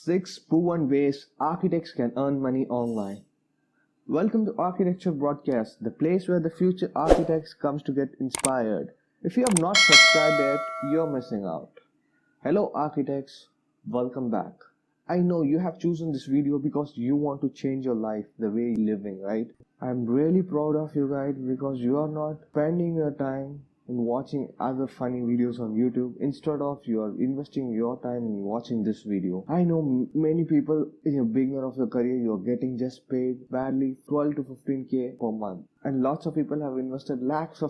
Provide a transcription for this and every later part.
6 proven ways architects can earn money online. Welcome to Architecture Broadcast, the place where the future architects comes to get inspired. If you have not subscribed yet, you're missing out. Hello architects, welcome back. I know you have chosen this video because you want to change your life the way you're living, right? I'm really proud of you guys because you are not spending your time in watching other funny videos on YouTube. Instead of you are investing your time in watching this video. I know many people in the beginning of your career you are getting just paid barely 12 to 15k per month, and lots of people have invested lakhs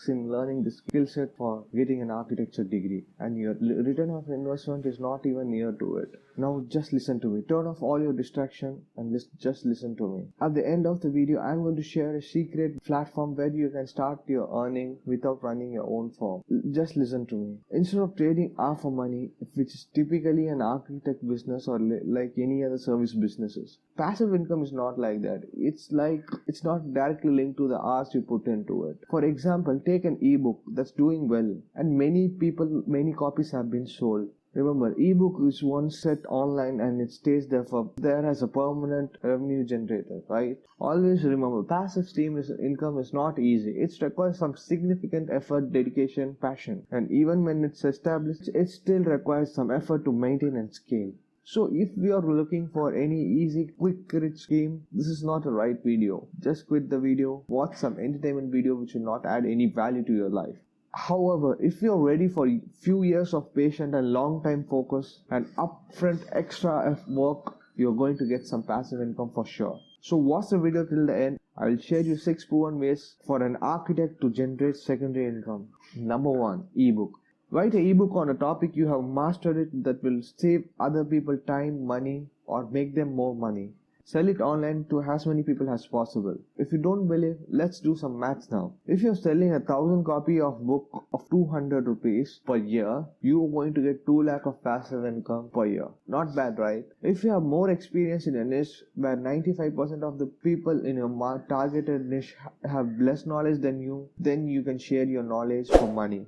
in learning the skill set for getting an architecture degree, and your return of investment is not even near to it. Now just listen to me, turn off all your distraction and just listen to me. At the end of the video I'm going to share a secret platform where you can start your earning without running your own firm. Just listen to me. Instead of trading hour for money, which is typically an architect business or like any other service businesses, passive income is not like that. It's not directly linked to the hours you put into it. For example, take an ebook that's doing well and many copies have been sold. Remember, ebook is once set online and it stays there as a permanent revenue generator, right? Always remember, passive income is not easy. It requires some significant effort, dedication, passion, and even when it's established, it still requires some effort to maintain and scale. So if you are looking for any easy, quick, rich scheme, this is not the right video. Just quit the video, watch some entertainment video which will not add any value to your life. However, if you're ready for a few years of patient and long-time focus and upfront extra work, you're going to get some passive income for sure. So watch the video till the end. I will share you 6 proven ways for an architect to generate secondary income. Number 1, ebook. Write an ebook on a topic you have mastered it that will save other people time, money, or make them more money. Sell it online to as many people as possible. If you don't believe, let's do some maths now. If you're selling 1,000 copy of book of 200 rupees per year, you're going to get 2 lakh of passive income per year. Not bad, right? If you have more experience in a niche where 95% of the people in your targeted niche have less knowledge than you, then you can share your knowledge for money.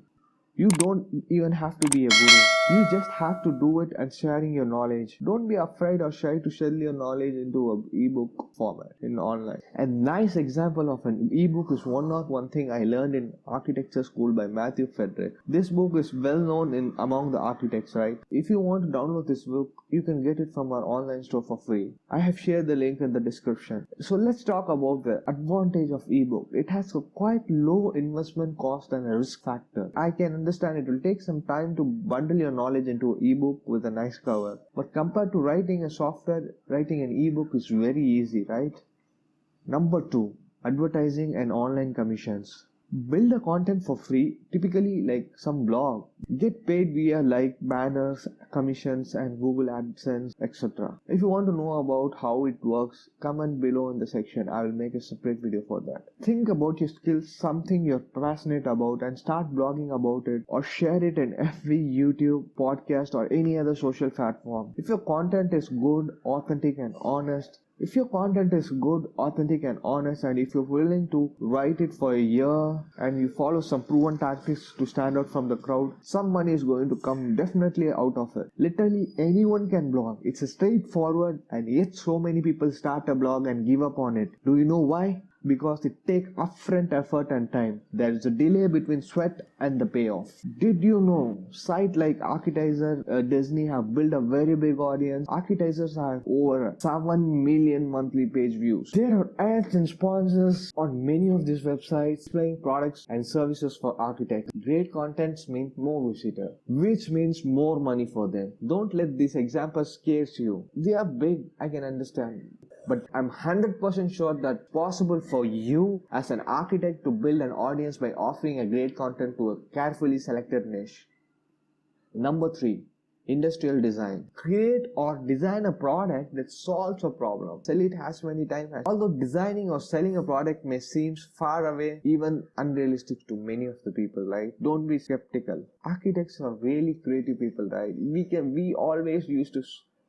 You don't even have to be a guru. You just have to do it and sharing your knowledge. Don't be afraid or shy to share your knowledge into an ebook format in online. A nice example of an ebook is 101 Thing I Learned in Architecture School by Matthew Frederick. This book is well known among the architects, right? If you want to download this book, you can get it from our online store for free. I have shared the link in the description. So let's talk about the advantage of ebook. It has a quite low investment cost and a risk factor. I can understand it will take some time to bundle your knowledge into an ebook with a nice cover, but compared to writing a software, writing an ebook is very easy, right? Number 2, advertising and online commissions. Build the content for free, typically like some blog. Get paid via like banners, commissions and Google AdSense, etc. If you want to know about how it works, comment below in the section. I will make a separate video for that. Think about your skills, something you're passionate about, and start blogging about it or share it in every YouTube, podcast or any other social platform. If your content is good, authentic and honest, and if you're willing to write it for a year and you follow some proven tactics to stand out from the crowd, some money is going to come definitely out of it. Literally anyone can blog. It's a straightforward, and yet so many people start a blog and give up on it. Do you know why? Because it takes upfront effort and time. There is a delay between sweat and the payoff. Did you know sites like Architecture, Disney have built a very big audience? Architectures have over 7 million monthly page views. There are ads and sponsors on many of these websites displaying products and services for architects. Great contents mean more visitors, which means more money for them. Don't let these examples scare you. They are big, I can understand. But I'm 100% sure that possible for you as an architect to build an audience by offering a great content to a carefully selected niche. Number 3, industrial design. Create or design a product that solves a problem. Sell it as many times as. Although designing or selling a product may seem far away, even unrealistic to many of the people, right? Don't be skeptical. Architects are really creative people, right? We always used to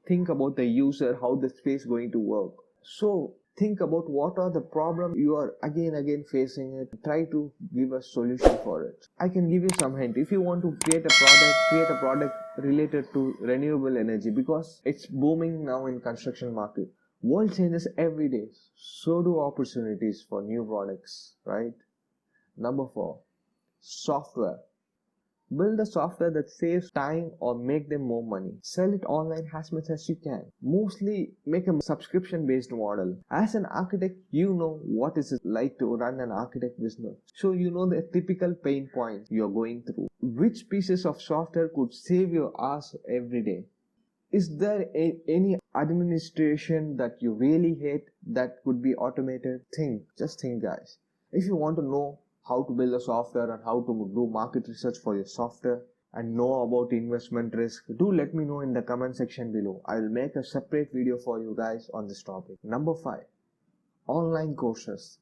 think about the user, how the space is going to work. So Think about what are the problems you are again facing it. Try to give a solution for it. I can give you some hint. If you want to create a product related to renewable energy, because it's booming now in construction market. World changes every day. So do opportunities for new products, right? Number 4, software. Build a software that saves time or make them more money. Sell it online as much as you can. Mostly make a subscription based model. As an architect, you know what is it like to run an architect business. So you know the typical pain points you're going through. Which pieces of software could save your ass every day? Is there any administration that you really hate that could be automated? Just think guys. If you want to know how to build a software and how to do market research for your software and know about investment risk, do let me know in the comment section below. I will make a separate video for you guys on this topic. Number 5, online courses.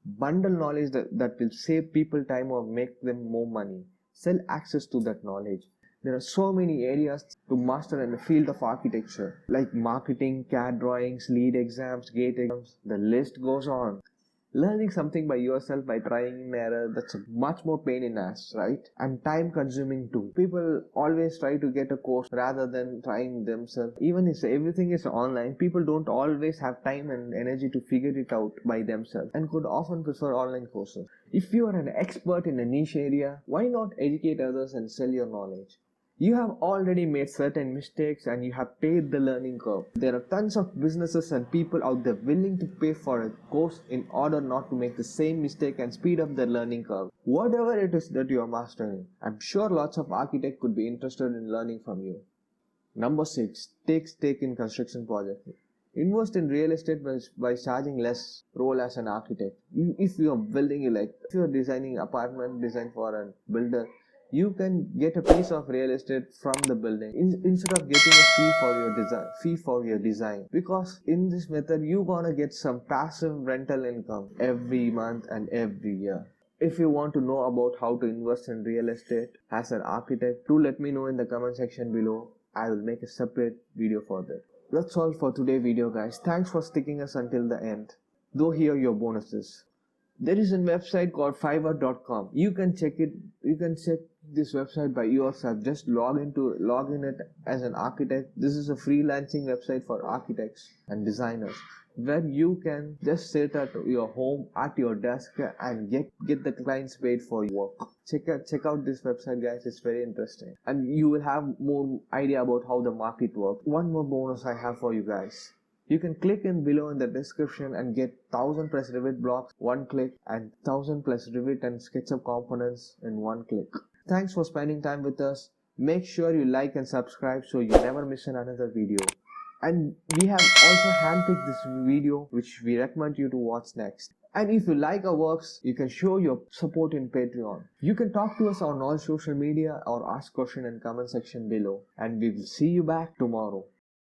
Bundle knowledge that will save people time or make them more money. Sell access to that knowledge. There are so many areas to master in the field of architecture, like marketing, CAD drawings, LEED exams, GATE exams, the list goes on. Learning something by yourself by trying and error, that's a much more pain in ass, right? And time consuming too. People always try to get a course rather than trying themselves. Even if everything is online, people don't always have time and energy to figure it out by themselves and could often prefer online courses. If you are an expert in a niche area, why not educate others and sell your knowledge? You have already made certain mistakes and you have paid the learning curve. There are tons of businesses and people out there willing to pay for a course in order not to make the same mistake and speed up their learning curve. Whatever it is that you are mastering, I'm sure lots of architects could be interested in learning from you. Number 6, take stake in construction projects. Invest in real estate by charging less role as an architect. If you are building, if you are designing apartment design for a builder, you can get a piece of real estate from the building instead of getting a fee for your design, because in this method you're gonna get some passive rental income every month and every year. If you want to know about how to invest in real estate as an architect, do let me know in the comment section below. I will make a separate video for that. That's all for today's video guys. Thanks for sticking us until the end. Though here are your bonuses. There is a website called Fiverr.com. You can check it. You can check this website by yourself. Just log in it as an architect. This is a freelancing website for architects and designers where you can just sit at your home at your desk and get the clients paid for your work. Check out this website guys. It's very interesting and you will have more idea about how the market works. One more bonus I have for you guys. You can click in below in the description and get 1000 plus Revit blocks one click and 1000 plus Revit and SketchUp components in one click. Thanks for spending time with us. Make sure you like and subscribe so you never miss another video. And we have also handpicked this video which we recommend you to watch next. And if you like our works, you can show your support in Patreon. You can talk to us on all social media or ask question in comment section below. And we will see you back tomorrow.